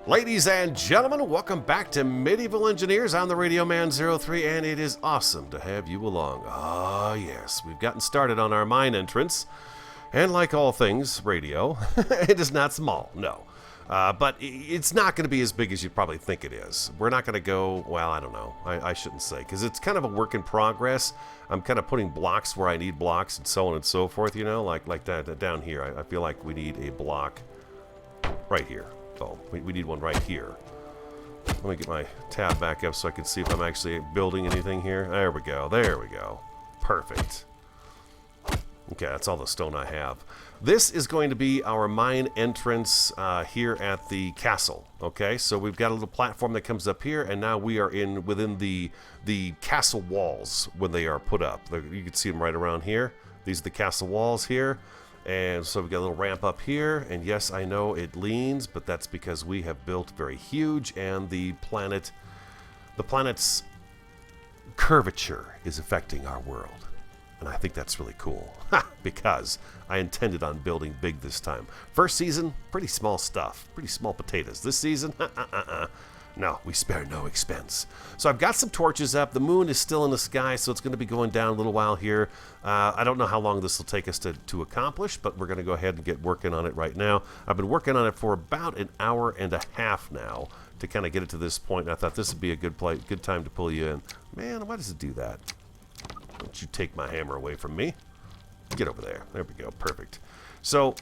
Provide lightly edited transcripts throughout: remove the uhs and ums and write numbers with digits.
Ladies and gentlemen, welcome back to Medieval Engineers. I'm the Radio Man 03, and it is awesome to have you along. Oh, yes, we've gotten started on our mine entrance. And like all things radio, it is not small, no. But it's not going to be as big as you probably think it is. We're not going to go, well, I don't know. I shouldn't say, because it's kind of a work in progress. I'm kind of putting blocks where I need blocks and so on and so forth, you know, like that down here. I feel like we need a block right here. Oh, we need one right here. Let me get my tab back up so I can see if I'm actually building anything here. There we go. There we go. Perfect. Okay, that's all the stone I have. This is going to be our mine entrance here at the castle. Okay, so we've got a little platform that comes up here, and now we are within the castle walls when they are put up. You can see them right around here. These are the castle walls here. And so we've got a little ramp up here, and yes, I know it leans, but that's because we have built very huge, and the planet's curvature is affecting our world. And I think that's really cool, because I intended on building big this time. First season, pretty small stuff, pretty small potatoes. This season, no, we spare no expense. So I've got some torches up. The moon is still in the sky, so it's going to be going down a little while here. I don't know how long this will take us to accomplish, but we're going to go ahead and get working on it right now. I've been working on it for about an hour and a half now to kind of get it to this point. And I thought this would be a good time to pull you in. Man, why does it do that? Don't you take my hammer away from me. Get over there. There we go. Perfect. So,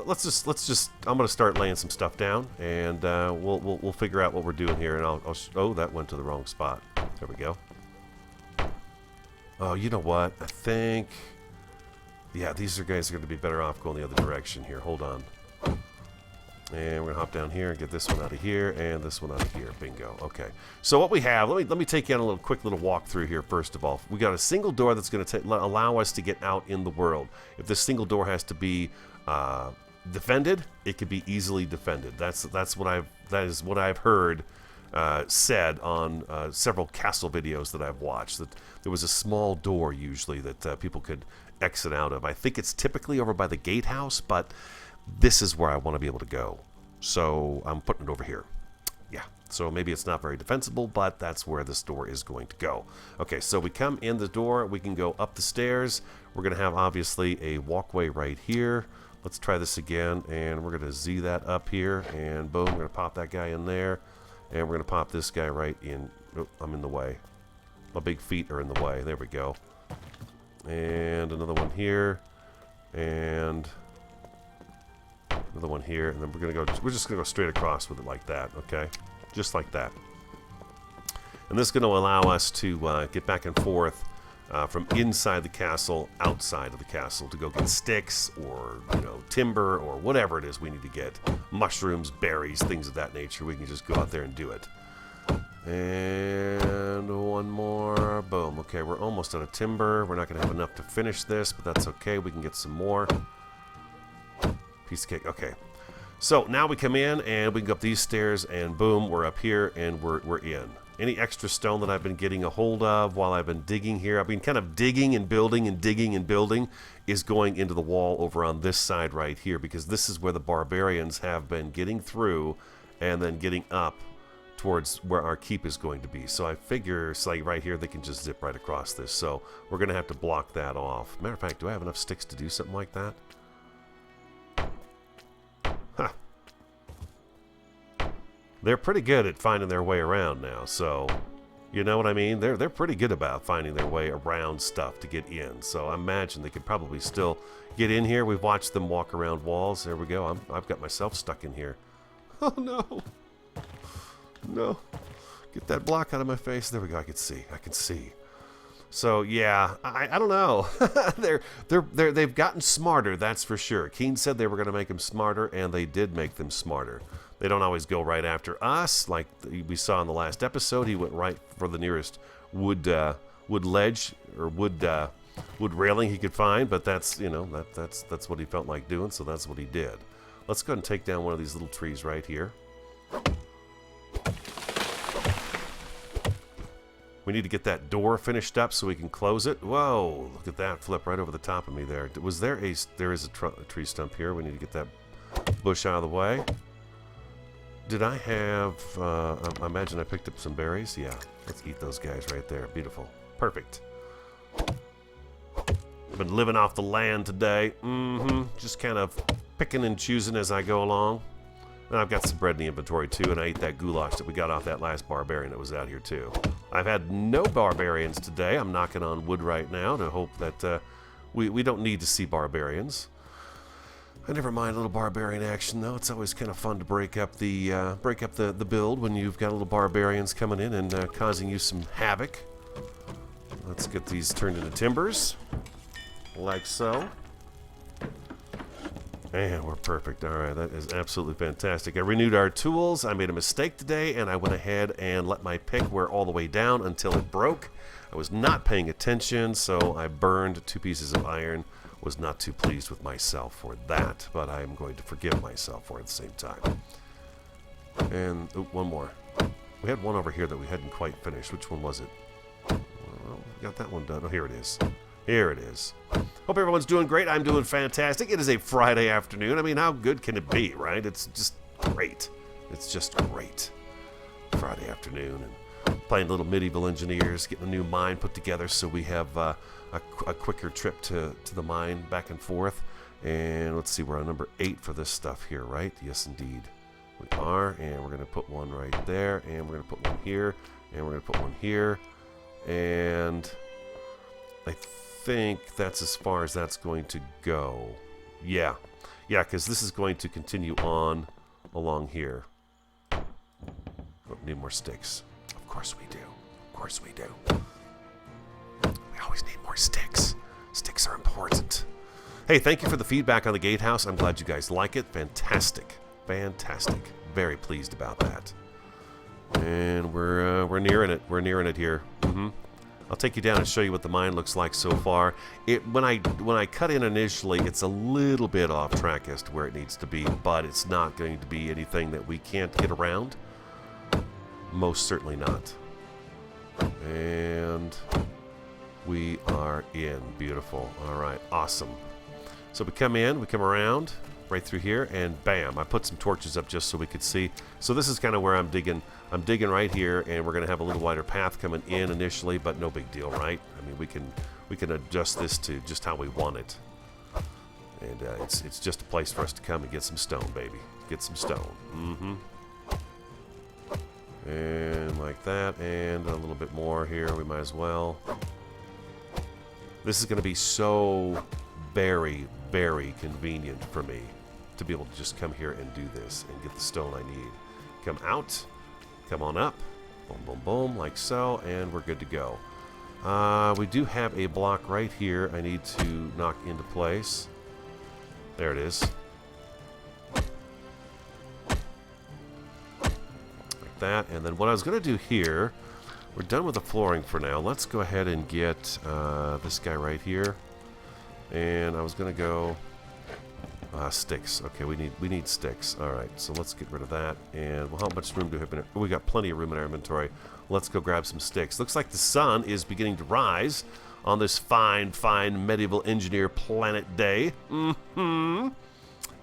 let's just I'm gonna start laying some stuff down, and we'll figure out what we're doing here. And oh, that went to the wrong spot. There we go. Oh, you know what? I think, yeah, these guys are going to be better off going the other direction here. Hold on. And we're gonna hop down here and get this one out of here and this one out of here. Bingo. Okay. So what we have, let me take you on a quick little walk through here. First of all, we got a single door that's going to allow us to get out in the world. If this single door has to be defended, it could be easily defended. That is what I've heard said on several castle videos that I've watched, that there was a small door usually that people could exit out of. I think it's typically over by the gatehouse, but this is where I want to be able to go, so I'm putting it over here. Yeah, so maybe it's not very defensible, but that's where this door is going to go. Okay, so we come in the door, we can go up the stairs. We're going to have obviously a walkway right here. Let's try this again, and we're going to Z that up here, and boom, we're going to pop that guy in there, and we're going to pop this guy right in. Oh, I'm in the way. My big feet are in the way. There we go. And another one here, and another one here, and then we're just gonna go straight across with it like that. Okay, just like that. And this is going to allow us to get back and forth from inside the castle, outside of the castle, to go get sticks or, you know, timber or whatever it is we need to get. Mushrooms, berries, things of that nature. We can just go out there and do it. And one more. Boom. Okay, we're almost out of timber. We're not going to have enough to finish this, but that's okay. We can get some more. Piece of cake. Okay. So now we come in and we can go up these stairs, and boom, we're up here and we're in. Any extra stone that I've been getting a hold of while I've been digging here, I've been kind of digging and building and digging and building, is going into the wall over on this side right here, because this is where the barbarians have been getting through and then getting up towards where our keep is going to be. So I figure, it's like right here, they can just zip right across this. So we're going to have to block that off. Matter of fact, do I have enough sticks to do something like that? Huh. They're pretty good at finding their way around now, so you know what I mean? They're pretty good about finding their way around stuff to get in. So I imagine they could probably still get in here. We've watched them walk around walls. There we go. I've got myself stuck in here. Oh no. No. Get that block out of my face. There we go. I can see. So yeah, I don't know. They've gotten smarter, that's for sure. Keen said they were going to make them smarter, and they did make them smarter. They don't always go right after us, like we saw in the last episode. He went right for the nearest wood ledge or wood railing he could find. But that's, you know, that's what he felt like doing, so that's what he did. Let's go ahead and take down one of these little trees right here. We need to get that door finished up so we can close it. Whoa, look at that flip right over the top of me there. There is a tree stump here. We need to get that bush out of the way. Did I have, I imagine I picked up some berries? Yeah, let's eat those guys right there. Beautiful. Perfect. I've been living off the land today. Just kind of picking and choosing as I go along. And I've got some bread in the inventory too, and I ate that goulash that we got off that last barbarian that was out here too. I've had no barbarians today. I'm knocking on wood right now to hope that we don't need to see barbarians. I never mind a little barbarian action though. It's always kind of fun to break up the build when you've got little barbarians coming in and causing you some havoc. Let's get these turned into timbers, like so. And we're perfect. All right, that is absolutely fantastic. I renewed our tools. I made a mistake today, and I went ahead and let my pick wear all the way down until it broke. I was not paying attention, so I burned 2 pieces of iron. Was not too pleased with myself for that, but I am going to forgive myself for it at the same time. And one more. We had one over here that we hadn't quite finished. Which one was it? Well, got that one done. Oh, here it is. Here it is. Hope everyone's doing great. I'm doing fantastic. It is a Friday afternoon. I mean, how good can it be, right? It's just great. It's just great. Friday afternoon and playing little medieval engineers, getting a new mine put together so we have a quicker trip to the mine back and forth. And let's see, we're on number 8 for this stuff here, right? Yes, indeed. We are. And we're going to put one right there. And we're going to put one here. And we're going to put one here. And I think that's as far as that's going to go. Yeah, because this is going to continue on along here. Oh, need more sticks. Of course we do. Of course we do. We always need more sticks. Sticks are important. Hey, thank you for the feedback on the gatehouse. I'm glad you guys like it. Fantastic. Fantastic. Very pleased about that. And we're nearing it. We're nearing it here. I'll take you down and show you what the mine looks like so far. When I cut in initially, it's a little bit off track as to where it needs to be, but it's not going to be anything that we can't get around. Most certainly not. And we are in. Beautiful. All right. Awesome. So we come in, we come around right through here, and bam, I put some torches up just so we could see. So this is kind of where I'm digging. I'm digging right here, and we're going to have a little wider path coming in initially, but no big deal, right? I mean, we can adjust this to just how we want it. And it's just a place for us to come and get some stone, baby. Get some stone. And like that, and a little bit more here. We might as well. This is going to be so very, very convenient for me to be able to just come here and do this and get the stone I need. Come out, come on up, boom, boom, boom, like so, and we're good to go. We do have a block right here I need to knock into place. There it is. Like that, and then what I was going to do here, we're done with the flooring for now. Let's go ahead and get this guy right here. And I was going to go sticks. Okay, we need sticks. All right, so let's get rid of that. And well, how much room do we have in it? We got plenty of room in our inventory. Let's go grab some sticks. Looks like the sun is beginning to rise on this fine, fine medieval engineer planet day.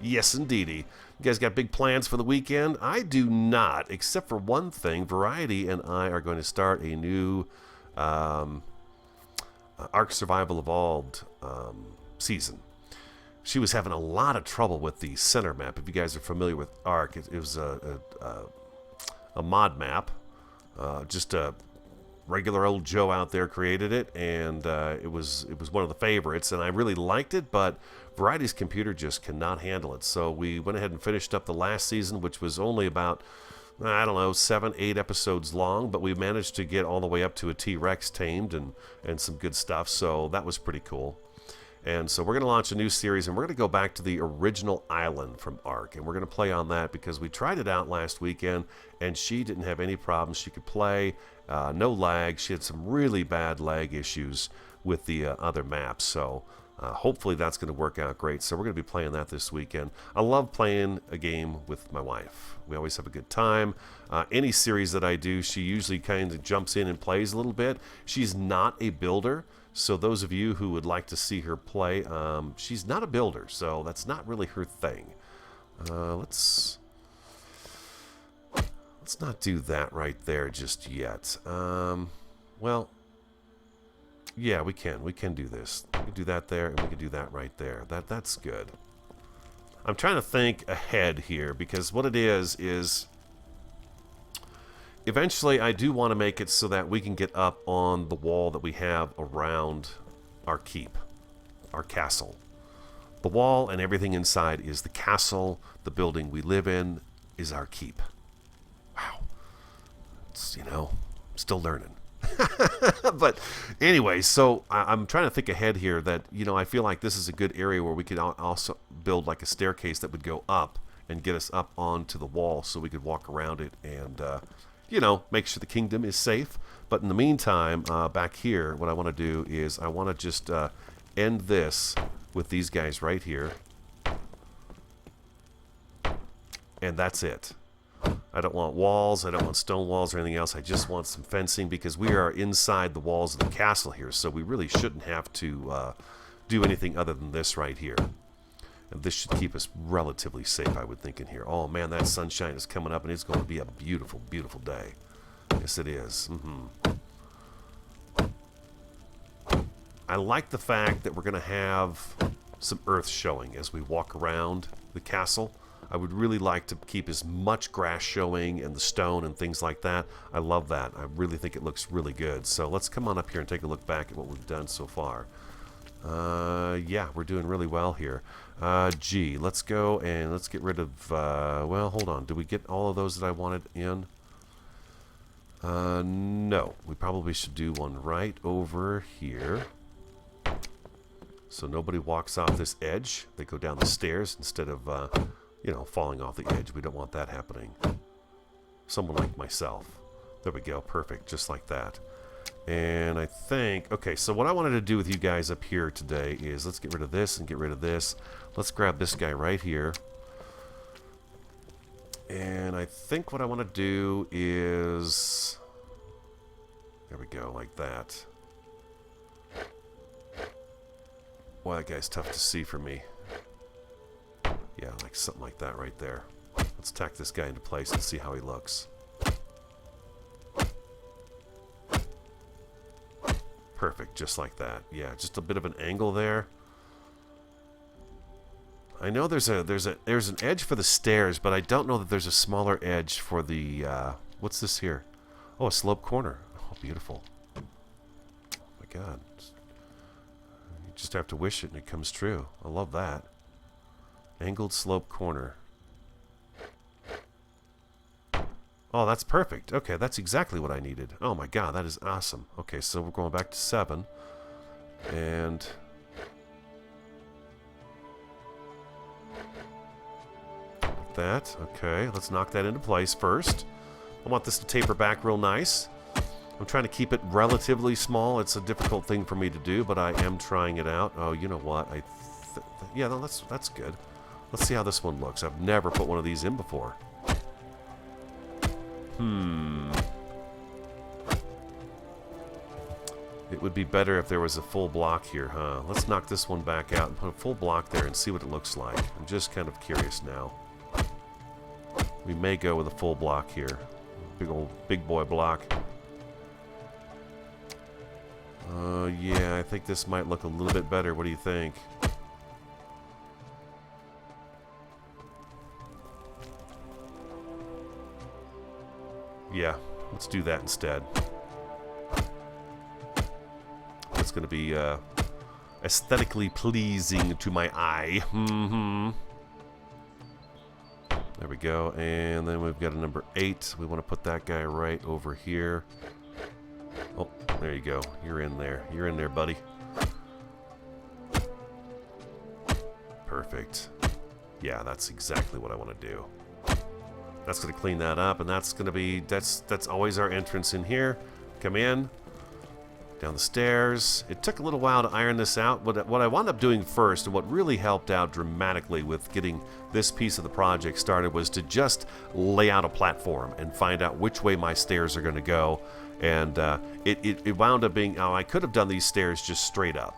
Yes, indeedy. You guys got big plans for the weekend? I do not, except for one thing. Variety and I are going to start a new Ark Survival Evolved season. She was having a lot of trouble with the center map. If you guys are familiar with Ark, it was a mod map. Just a regular old Joe out there created it, and it was one of the favorites, and I really liked it, but Variety's computer just cannot handle it. So we went ahead and finished up the last season, which was only about, I don't know, 7-8 episodes long, but we managed to get all the way up to a T-Rex tamed and some good stuff, so that was pretty cool. And so we're going to launch a new series, and we're going to go back to the original island from Ark, and we're going to play on that because we tried it out last weekend, and she didn't have any problems. She could play, no lag. She had some really bad lag issues with the other maps, so hopefully that's going to work out great. So we're going to be playing that this weekend. I love playing a game with my wife. We always have a good time. Any series that I do, she usually kind of jumps in and plays a little bit. She's not a builder. So those of you who would like to see her play, she's not a builder, so that's not really her thing. Let's Let's not do that right there just yet. Well, yeah, we can. We can do this. We can do that there, and we can do that right there. That's good. I'm trying to think ahead here, because what it is eventually I do want to make it so that we can get up on the wall that we have around our keep, our castle. The wall and everything inside is the castle. The building we live in is our keep. Wow. It's, still learning. But anyway, so I'm trying to think ahead here that, I feel like this is a good area where we could also build like a staircase that would go up and get us up onto the wall so we could walk around it and, make sure the kingdom is safe. But in the meantime, back here, what I want to do is I want to just end this with these guys right here. And that's it. I don't want walls, I don't want stone walls or anything else. I just want some fencing because we are inside the walls of the castle here, so we really shouldn't have to do anything other than this right here. And this should keep us relatively safe, I would think, in here. Oh man, that sunshine is coming up and it's going to be a beautiful, beautiful day. Yes, it is. I like the fact that we're going to have some earth showing as we walk around the castle. I would really like to keep as much grass showing and the stone and things like that. I love that. I really think it looks really good. So let's come on up here and take a look back at what we've done so far. Yeah, we're doing really well here. Gee, let's go and let's get rid of, well, hold on. Did we get all of those that I wanted in? No. We probably should do one right over here. So nobody walks off this edge. They go down the stairs instead of, falling off the edge. We don't want that happening. Someone like myself. There we go. Perfect. Just like that. And I think, okay, so what I wanted to do with you guys up here today is let's get rid of this and get rid of this. Let's grab this guy right here. And I think what I want to do is, there we go, like that. Boy, that guy's tough to see for me. Yeah, like something like that right there. Let's tack this guy into place and see how he looks. Perfect, just like that. Yeah, just a bit of an angle there. I know there's an edge for the stairs, but I don't know that there's a smaller edge for the what's this here? Oh, a slope corner. Oh, beautiful. Oh my God. You just have to wish it and it comes true. I love that. Angled slope corner. Oh, that's perfect. Okay, that's exactly what I needed. Oh my God, that is awesome. Okay, so we're going back to 7. And like that. Okay, let's knock that into place first. I want this to taper back real nice. I'm trying to keep it relatively small. It's a difficult thing for me to do, but I am trying it out. Oh, you know what? Yeah, no, that's good. Let's see how this one looks. I've never put one of these in before. It would be better if there was a full block here, huh? Let's knock this one back out and put a full block there and see what it looks like. I'm just kind of curious now. We may go with a full block here. Big boy block. Yeah, I think this might look a little bit better. What do you think? Yeah, let's do that instead. It's going to be aesthetically pleasing to my eye. There we go. And then we've got a number 8. We want to put that guy right over here. Oh, there you go. You're in there. You're in there, buddy. Perfect. Yeah, that's exactly what I want to do. That's going to clean that up, and that's going to be, that's always our entrance in here. Come in, down the stairs. It took a little while to iron this out. What I wound up doing first, and what really helped out dramatically with getting this piece of the project started, was to just lay out a platform and find out which way my stairs are going to go. And it wound up being, I could have done these stairs just straight up.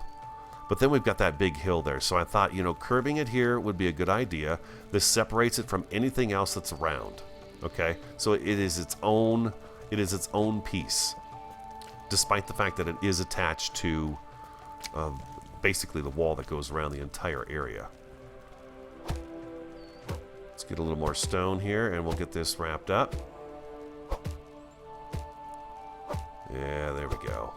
But then we've got that big hill there. So I thought, curving it here would be a good idea. This separates it from anything else that's around. Okay, so it is its own piece, despite the fact that it is attached to basically the wall that goes around the entire area. Let's get a little more stone here, and we'll get this wrapped up. Yeah, there we go.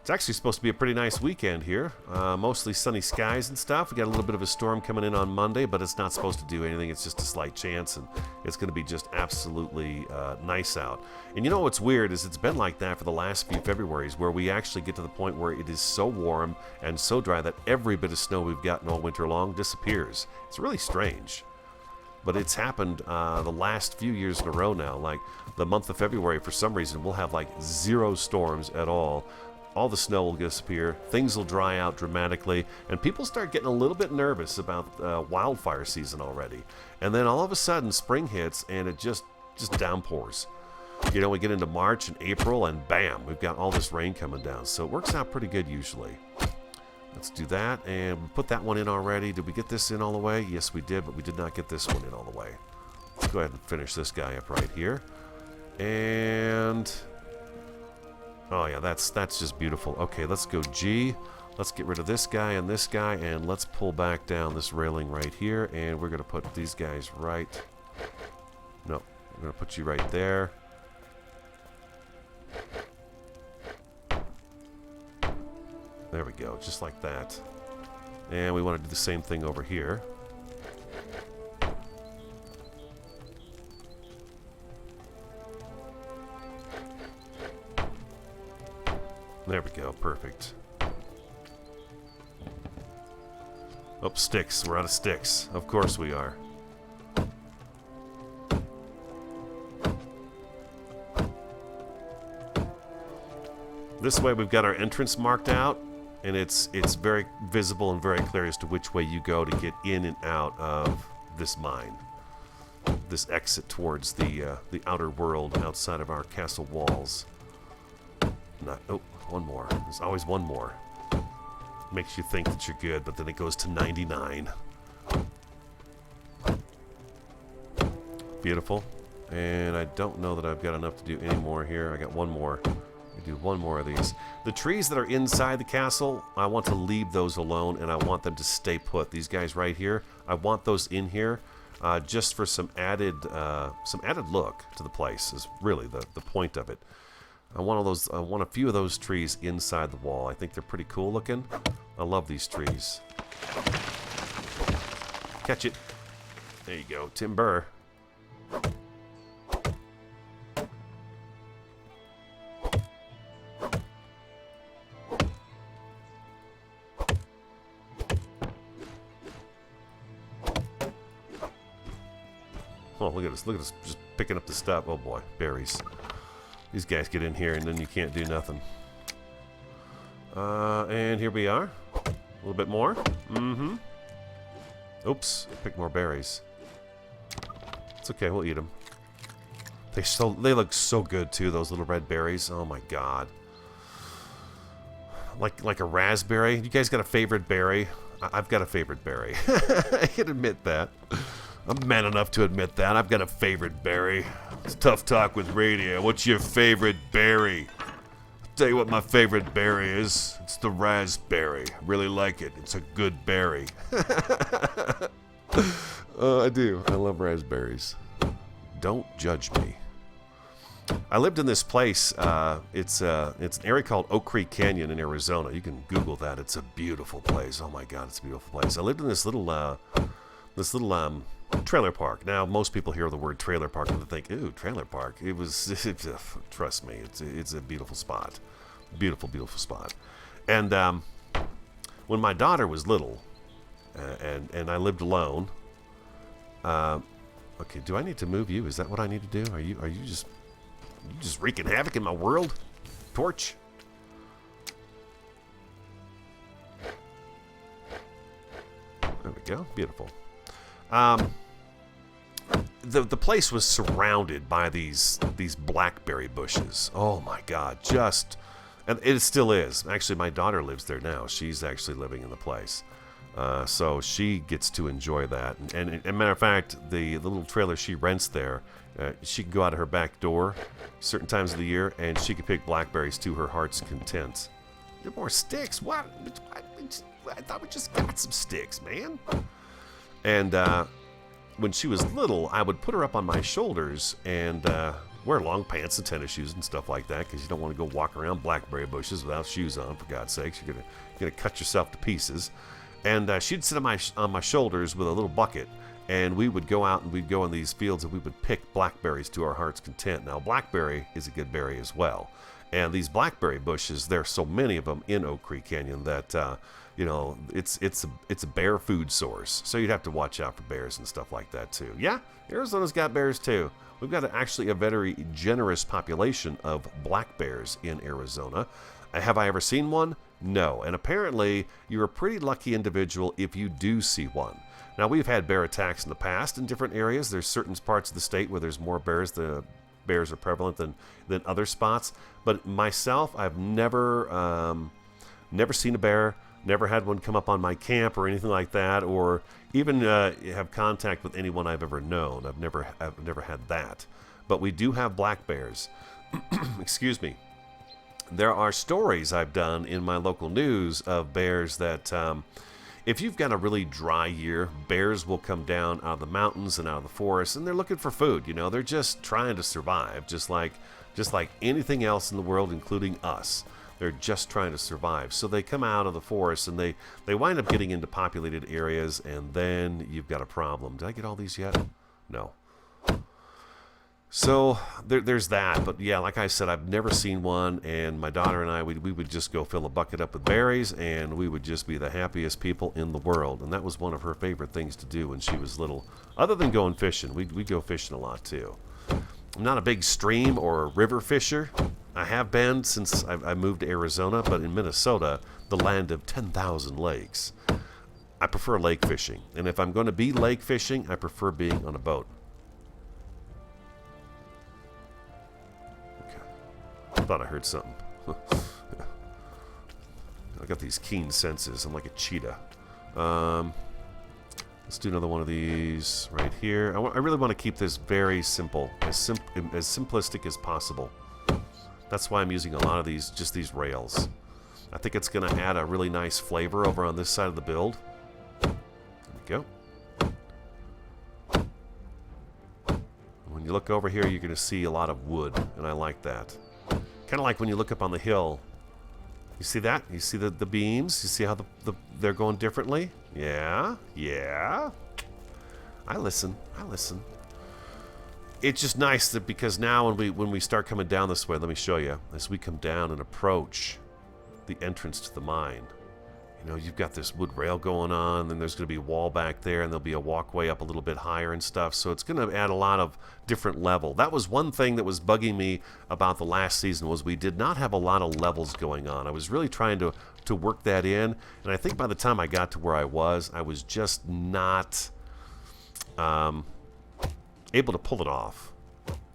It's actually supposed to be a pretty nice weekend here. Mostly sunny skies and stuff. We got a little bit of a storm coming in on Monday, but it's not supposed to do anything. It's just a slight chance, and it's going to be just absolutely nice out. And you know what's weird is it's been like that for the last few Februarys, where we actually get to the point where it is so warm and so dry that every bit of snow we've gotten all winter long disappears. It's really strange. But it's happened the last few years in a row now. Like the month of February, for some reason, we'll have like 0 storms at all. All the snow will disappear, things will dry out dramatically, and people start getting a little bit nervous about wildfire season already. And then all of a sudden, spring hits, and it just downpours. You know, we get into March and April, and bam, we've got all this rain coming down. So it works out pretty good usually. Let's do that, and we put that one in already. Did we get this in all the way? Yes, we did, but we did not get this one in all the way. Let's go ahead and finish this guy up right here. And... oh yeah, that's just beautiful. Okay, let's go G. Let's get rid of this guy, and let's pull back down this railing right here, and we're going to put these guys right... no, we're going to put you right there. There we go, just like that. And we want to do the same thing over here. There we go, perfect. Oh, sticks. We're out of sticks. Of course we are. This way we've got our entrance marked out, and it's very visible and very clear as to which way you go to get in and out of this mine. This exit towards the outer world outside of our castle walls. Oh, one more. There's always one more. Makes you think that you're good, but then it goes to 99. Beautiful. And I don't know that I've got enough to do any more here. I got one more. I do one more of these. The trees that are inside the castle, I want to leave those alone, and I want them to stay put. These guys right here, I want those in here just for some added look to the place. Is really the point of it. I want a few of those trees inside the wall. I think they're pretty cool looking. I love these trees. Catch it. There you go, timber. Oh, look at us just picking up the stuff. Oh boy, berries. These guys get in here and then you can't do nothing. And here we are. A little bit more. Mm-hmm. Oops, pick more berries. It's okay, we'll eat them. They look so good too, those little red berries. Oh my god. Like a raspberry. You guys got a favorite berry? I've got a favorite berry. I can admit that. I'm man enough to admit that. I've got a favorite berry. It's tough talk with radio. What's your favorite berry? I'll tell you what my favorite berry is. It's the raspberry. I really like it. It's a good berry. I do. I love raspberries. Don't judge me. I lived in this place. It's an area called Oak Creek Canyon in Arizona. You can Google that. It's a beautiful place. Oh my God, it's a beautiful place. I lived in this little trailer park. Now, most people hear the word trailer park and they think, "Ooh, trailer park." Trust me, it's a beautiful spot. Beautiful, beautiful spot. And when my daughter was little, and I lived alone. Okay, do I need to move you? Is that what I need to do? Are you just wreaking havoc in my world? Torch. There we go. Beautiful. The place was surrounded by these blackberry bushes. Oh my God, and it still is. Actually, my daughter lives there now. She's actually living in the place. So she gets to enjoy that. And as a matter of fact, the little trailer she rents there, she can go out of her back door certain times of the year, and she can pick blackberries to her heart's content. Get more sticks? What? I thought we just got some sticks, man. And when she was little, I would put her up on my shoulders and wear long pants and tennis shoes and stuff like that, because you don't want to go walk around blackberry bushes without shoes on, for God's sakes. You're gonna cut yourself to pieces. And she'd sit on my shoulders with a little bucket, and we would go out and we'd go in these fields and we would pick blackberries to our heart's content. Now, blackberry is a good berry as well. And these blackberry bushes, there are so many of them in Oak Creek Canyon that you know, it's a bear food source. So you'd have to watch out for bears and stuff like that too. Yeah, Arizona's got bears too. We've got actually a very generous population of black bears in Arizona. Have I ever seen one? No. And apparently, you're a pretty lucky individual if you do see one. Now, we've had bear attacks in the past in different areas. There's certain parts of the state where there's more bears. The bears are prevalent than other spots. But myself, I've never seen a bear, never had one come up on my camp or anything like that, or even have contact with anyone I've ever known. I've never had that. But we do have black bears. Excuse me. There are stories I've done in my local news of bears that, if you've got a really dry year, bears will come down out of the mountains and out of the forest, and they're looking for food. You know, they're just trying to survive, just like anything else in the world, including us. They're just trying to survive. So they come out of the forest, and they wind up getting into populated areas, and then you've got a problem. Did I get all these yet? No. So there's that. But yeah, like I said, I've never seen one, and my daughter and I, we would just go fill a bucket up with berries, and we would just be the happiest people in the world. And that was one of her favorite things to do when she was little. Other than going fishing, we go fishing a lot too. I'm not a big stream or river fisher. I have been since I moved to Arizona, but in Minnesota, the land of 10,000 lakes, I prefer lake fishing. And if I'm going to be lake fishing, I prefer being on a boat. I thought I heard something. I got these keen senses. I'm like a cheetah. Let's do another one of these right here. I really want to keep this very simple, as simplistic as possible. That's why I'm using a lot of these, just these rails. I think it's going to add a really nice flavor over on this side of the build. There we go. When you look over here, you're going to see a lot of wood, and I like that. Kind of like when you look up on the hill. You see that? You see the beams? You see how they're going differently? Yeah, yeah. I listen. It's just nice that, because now when we start coming down this way, let me show you. As we come down and approach the entrance to the mine, you know, you've got this wood rail going on, and there's going to be a wall back there, and there'll be a walkway up a little bit higher and stuff. So it's going to add a lot of different level. That was one thing that was bugging me about the last season, was we did not have a lot of levels going on. I was really trying to work that in, and I think by the time I got to where I was just not able to pull it off.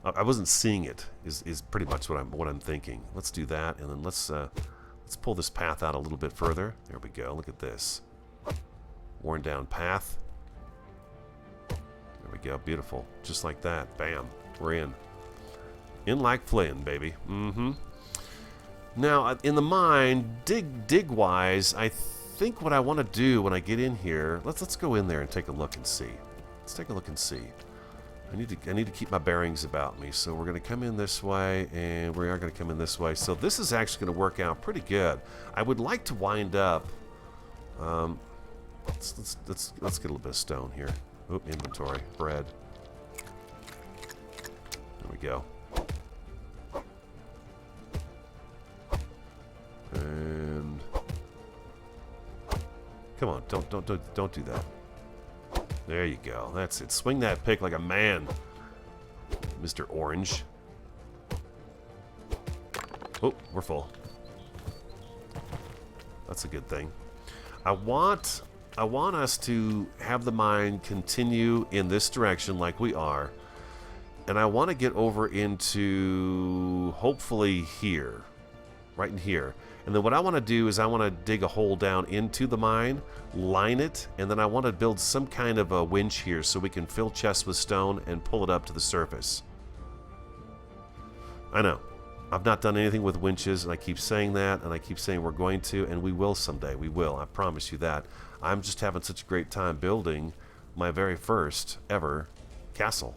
I wasn't seeing it. Is pretty much what I'm thinking. Let's do that, and then let's pull this path out a little bit further. There we go. Look at this. Worn down path. There we go. Beautiful. Just like that. Bam. We're in. In like Flynn, baby. Mm-hmm. Now, in the mine, dig-wise, I think what I want to do when I get in here, let's go in there and take a look and see. Let's take a look and see. I need to keep my bearings about me. So we're going to come in this way, and we are going to come in this way. So this is actually going to work out pretty good. I would like to wind up. Let's get a little bit of stone here. Oop, inventory, bread. There we go. And come on, don't do that. There you go. That's it. Swing that pick like a man, Mr. Orange. Oh, we're full. That's a good thing. I want us to have the mine continue in this direction like we are. And I want to get over into, hopefully, here. Right in here. And then what I want to do is I want to dig a hole down into the mine, line it, and then I want to build some kind of a winch here so we can fill chests with stone and pull it up to the surface. I know. I've not done anything with winches, and I keep saying that, and I keep saying we're going to, and we will someday. We will. I promise you that. I'm just having such a great time building my very first ever castle.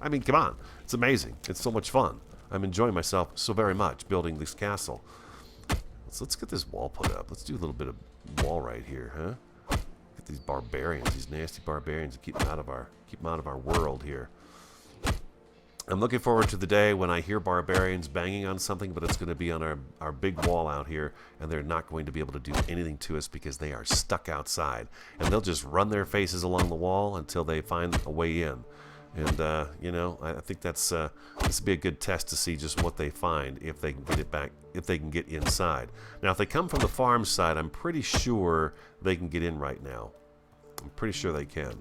I mean, come on. It's amazing. It's so much fun. I'm enjoying myself so very much building this castle. So let's get this wall put up. Let's do a little bit of wall right here, huh? Get these barbarians, these nasty barbarians, and keep them out of our world here. I'm looking forward to the day when I hear barbarians banging on something, but it's going to be on our big wall out here, and they're not going to be able to do anything to us because they are stuck outside. And they'll just run their faces along the wall until they find a way in. And, you know, I think this would be a good test to see just what they find if they can get it back, if they can get inside. Now, if they come from the farm side, I'm pretty sure they can get in right now. I'm pretty sure they can.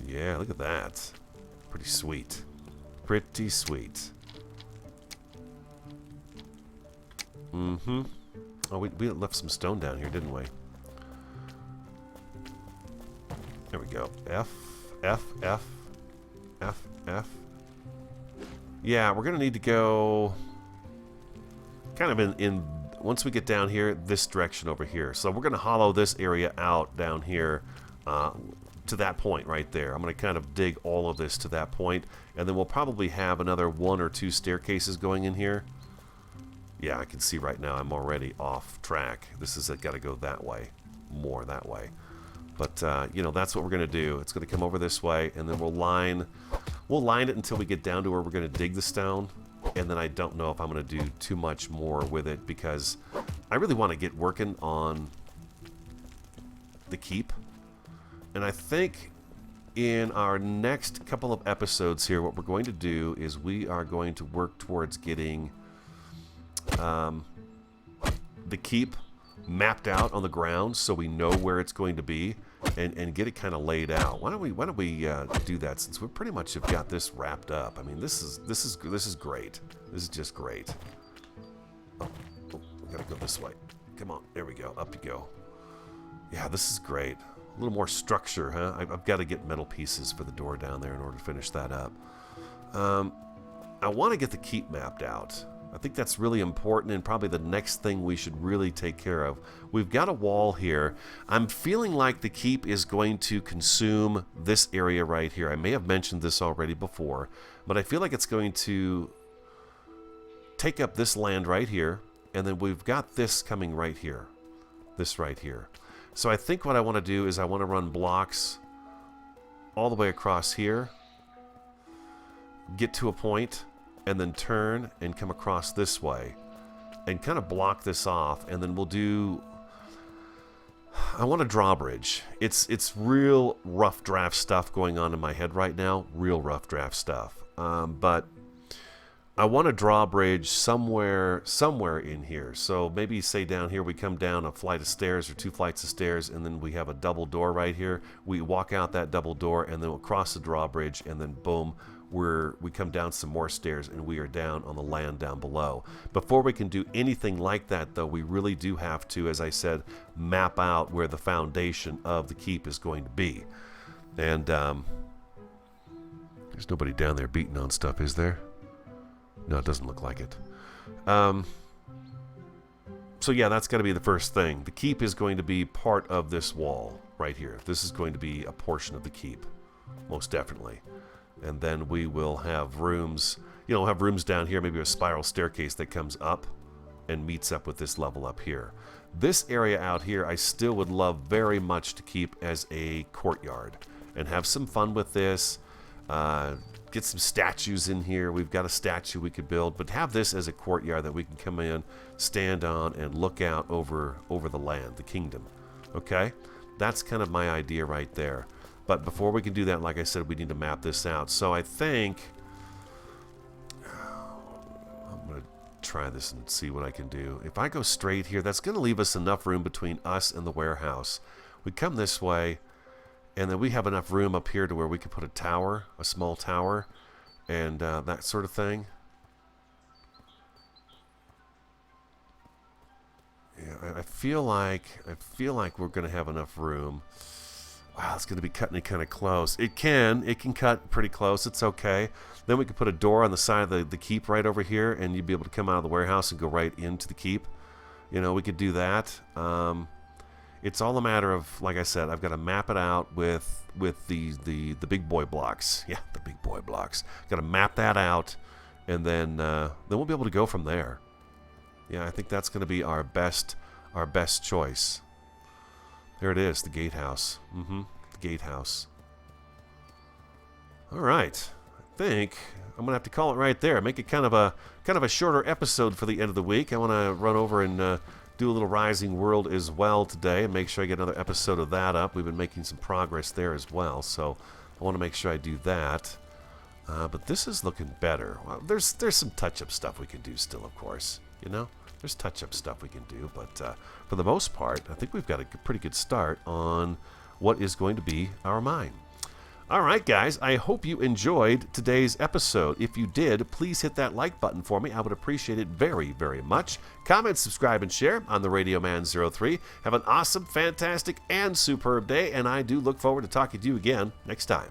Yeah, look at that. Pretty sweet. Pretty sweet. Mm-hmm. Oh, we left some stone down here, didn't we? There we go. F, F, F, F, F. Yeah, we're going to need to go kind of in once we get down here, this direction over here. So we're going to hollow this area out down here to that point right there. I'm going to kind of dig all of this to that point, and then we'll probably have another 1 or 2 staircases going in here. Yeah, I can see right now I'm already off track. This is got to go that way, more that way. But, you know, that's what we're going to do. It's going to come over this way, and then we'll line it until we get down to where we're going to dig the stone. And then I don't know if I'm going to do too much more with it because I really want to get working on the keep. And I think in our next couple of episodes here, what we're going to do is we are going to work towards getting the keep mapped out on the ground so we know where it's going to be and get it kind of laid out. Why don't we do that since we pretty much have got this wrapped up? I mean, this is great. This is just great. Oh, we gotta go this way. Come on, there we go. Up you go. Yeah, this is great. A little more structure, huh? I've got to get metal pieces for the door down there in order to finish that up. I want to get the keep mapped out. I think that's really important and probably the next thing we should really take care of. We've got a wall here. I'm feeling like the keep is going to consume this area right here. I may have mentioned this already before, but I feel like it's going to take up this land right here, and then we've got this coming right here. This right here. So I think what I want to do is I want to run blocks all the way across here, get to a point, and then turn and come across this way and kind of block this off, and then we'll do... I want a drawbridge. It's real rough draft stuff going on in my head right now. Real rough draft stuff. But I want a drawbridge somewhere in here. So maybe say down here we come down a flight of stairs or 2 flights of stairs, and then we have a double door right here. We walk out that double door, and then we'll cross the drawbridge, and then boom, we come down some more stairs, and we are down on the land down below. Before we can do anything like that, though, we really do have to, as I said, map out where the foundation of the keep is going to be. And there's nobody down there beating on stuff, is there? No, it doesn't look like it. So yeah, that's got to be the first thing. The keep is going to be part of this wall right here. This is going to be a portion of the keep, most definitely. And then we will have rooms, have rooms down here, maybe a spiral staircase that comes up and meets up with this level up here. This area out here, I still would love very much to keep as a courtyard and have some fun with this. Get some statues in here. We've got a statue we could build, but have this as a courtyard that we can come in, stand on, and look out over the land, the kingdom. Okay? That's kind of my idea right there. But before we can do that, like I said, we need to map this out. So I think I'm going to try this and see what I can do. If I go straight here, that's going to leave us enough room between us and the warehouse. We come this way, and then we have enough room up here to where we can put a tower, a small tower, and that sort of thing. Yeah, I feel like we're going to have enough room. Wow, it's going to be cutting it kind of close. It can cut pretty close. It's okay. Then we could put a door on the side of the keep right over here, and you'd be able to come out of the warehouse and go right into the keep. You know, we could do that. It's all a matter of, like I said, I've got to map it out with the big boy blocks. Yeah, the big boy blocks. Got to map that out, and then we'll be able to go from there. Yeah, I think that's going to be our best choice. There it is, the gatehouse. The gatehouse. All right, I think I'm gonna have to call it right there. Make it kind of a shorter episode for the end of the week. I want to run over and do a little Rising World as well today, and make sure I get another episode of that up. We've been making some progress there as well, so I want to make sure I do that. But this is looking better. Well, there's some touch-up stuff we can do still, of course. You know, there's touch-up stuff we can do, but for the most part, I think we've got a pretty good start on what is going to be our mine. All right, guys, I hope you enjoyed today's episode. If you did, please hit that like button for me. I would appreciate it very, very much. Comment, subscribe, and share on the Radio Man 03. Have an awesome, fantastic, and superb day, and I do look forward to talking to you again next time.